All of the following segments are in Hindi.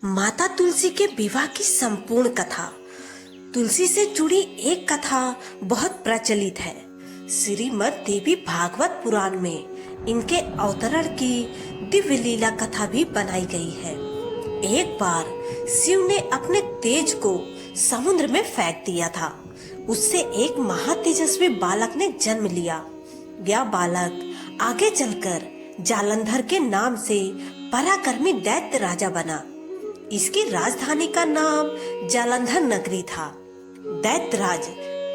माता तुलसी के विवाह की संपूर्ण कथा। तुलसी से जुड़ी एक कथा बहुत प्रचलित है। श्रीमद् देवी भागवत पुराण में इनके अवतरण की दिव्य लीला कथा भी बनाई गई है। एक बार शिव ने अपने तेज को समुद्र में फेंक दिया था। उससे एक महातेजस्वी बालक ने जन्म लिया। यह बालक आगे चलकर जालंधर के नाम से पराक्रमी दैत्य राजा बना। इसकी राजधानी का नाम जालंधर नगरी था। दैत्यराज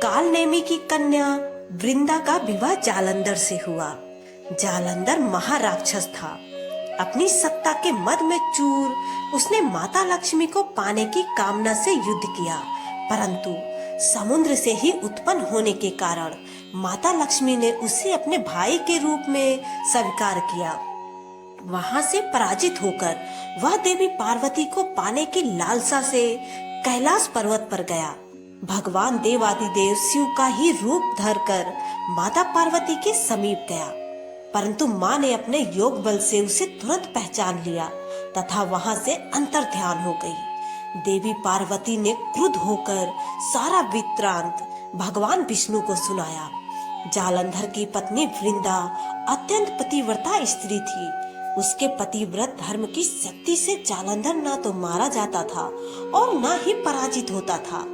कालनेमी की कन्या वृंदा का विवाह जालंधर से हुआ। जालंधर महाराक्षस था। अपनी सत्ता के मद में चूर उसने माता लक्ष्मी को पाने की कामना से युद्ध किया, परंतु समुद्र से ही उत्पन्न होने के कारण माता लक्ष्मी ने उसे अपने भाई के रूप में स्वीकार किया। वहां से पराजित होकर वह देवी पार्वती को पाने की लालसा से कैलाश पर्वत पर गया। भगवान देवादिदेव शिव का ही रूप धरकर माता पार्वती के समीप गया, परंतु माँ ने अपने योग बल से उसे तुरंत पहचान लिया तथा वहां से अंतर ध्यान हो गई। देवी पार्वती ने क्रुद्ध होकर सारा वृत्तांत भगवान विष्णु को सुनाया। जालंधर की पत्नी वृंदा अत्यंत पतिव्रता स्त्री थी। उसके पतिव्रत धर्म की शक्ति से जालंधर ना तो मारा जाता था और ना ही पराजित होता था।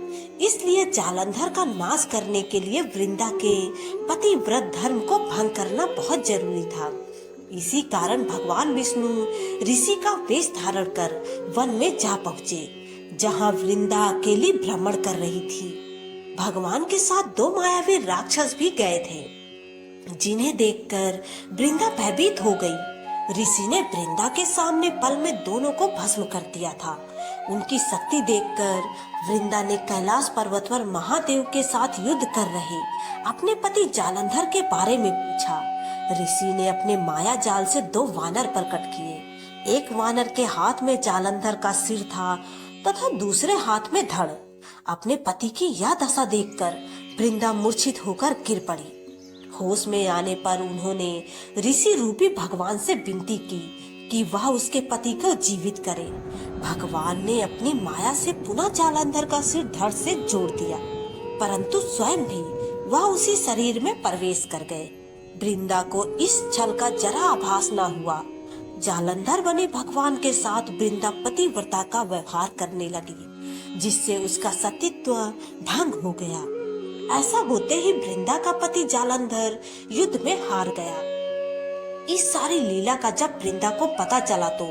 इसलिए जालंधर का नाश करने के लिए वृंदा के पतिव्रत धर्म को भंग करना बहुत जरूरी था। इसी कारण भगवान विष्णु ऋषि का वेश धारण कर वन में जा पहुँचे, जहाँ वृंदा अकेली भ्रमण कर रही थी। भगवान के साथ दो मायावी राक्षस भी गए थे, जिन्हें देखकर वृंदा भयभीत हो गई। ऋषि ने वृंदा के सामने पल में दोनों को भस्म कर दिया था। उनकी शक्ति देखकर वृंदा ने कैलाश पर्वत पर महादेव के साथ युद्ध कर रहे अपने पति जालंधर के बारे में पूछा। ऋषि ने अपने माया जाल से दो वानर प्रकट किए। एक वानर के हाथ में जालंधर का सिर था तथा दूसरे हाथ में धड़। अपने पति की यह दशा देखकर वृंदा मूर्छित होकर गिर पड़ी। होश में आने पर उन्होंने ऋषि रूपी भगवान से विनती की कि वह उसके पति को जीवित करे। भगवान ने अपनी माया से पुनः जालंधर का सिर धड़ से जोड़ दिया, परंतु स्वयं भी वह उसी शरीर में प्रवेश कर गए। वृंदा को इस छल का जरा आभास न हुआ। जालंधर बने भगवान के साथ वृंदा पतिव्रता का व्यवहार करने लगी, जिससे उसका सतीत्व भंग हो गया। ऐसा होते ही वृंदा का पति जालंधर युद्ध में हार गया। इस सारी लीला का जब वृंदा को पता चला तो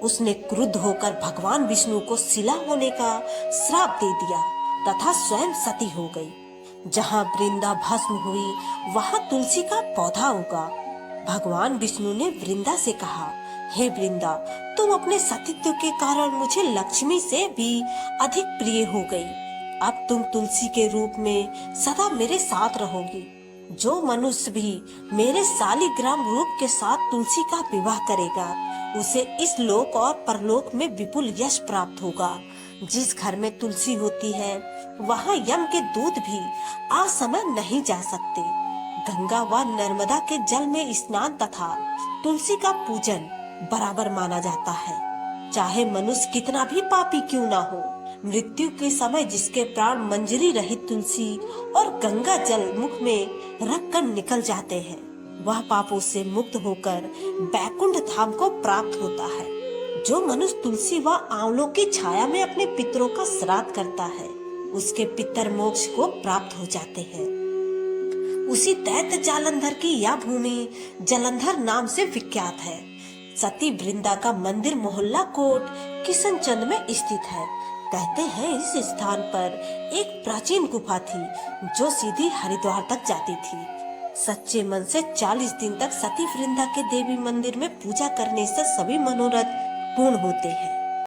उसने क्रुद्ध होकर भगवान विष्णु को शिला होने का श्राप दे दिया तथा स्वयं सती हो गई। जहाँ वृंदा भस्म हुई वहाँ तुलसी का पौधा उगा। भगवान विष्णु ने वृंदा से कहा, हे वृंदा, तुम अपने सतीत्व के कारण मुझे लक्ष्मी से भी अधिक प्रिय हो गई। अब तुम तुलसी के रूप में सदा मेरे साथ रहोगी। जो मनुष्य भी मेरे शालिग्राम रूप के साथ तुलसी का विवाह करेगा, उसे इस लोक और परलोक में विपुल यश प्राप्त होगा। जिस घर में तुलसी होती है वहाँ यम के दूत भी असमय नहीं जा सकते। गंगा व नर्मदा के जल में स्नान तथा तुलसी का पूजन बराबर माना जाता है। चाहे मनुष्य कितना भी पापी क्यों ना हो, मृत्यु के समय जिसके प्राण मंजरी रहित तुलसी और गंगा जल मुख में रखकर निकल जाते हैं, वह पापों से मुक्त होकर बैकुंठ धाम को प्राप्त होता है। जो मनुष्य तुलसी व आंवलों की छाया में अपने पितरों का श्राद्ध करता है, उसके पितर मोक्ष को प्राप्त हो जाते हैं। उसी दैत्य जालंधर की यह भूमि जालंधर नाम से विख्यात है। सती वृंदा का मंदिर मोहल्ला कोट किशनचंद में स्थित है। कहते हैं इस स्थान पर एक प्राचीन गुफा थी जो सीधी हरिद्वार तक जाती थी। सच्चे मन से 40 दिन तक सती वृंदा के देवी मंदिर में पूजा करने से सभी मनोरथ पूर्ण होते हैं।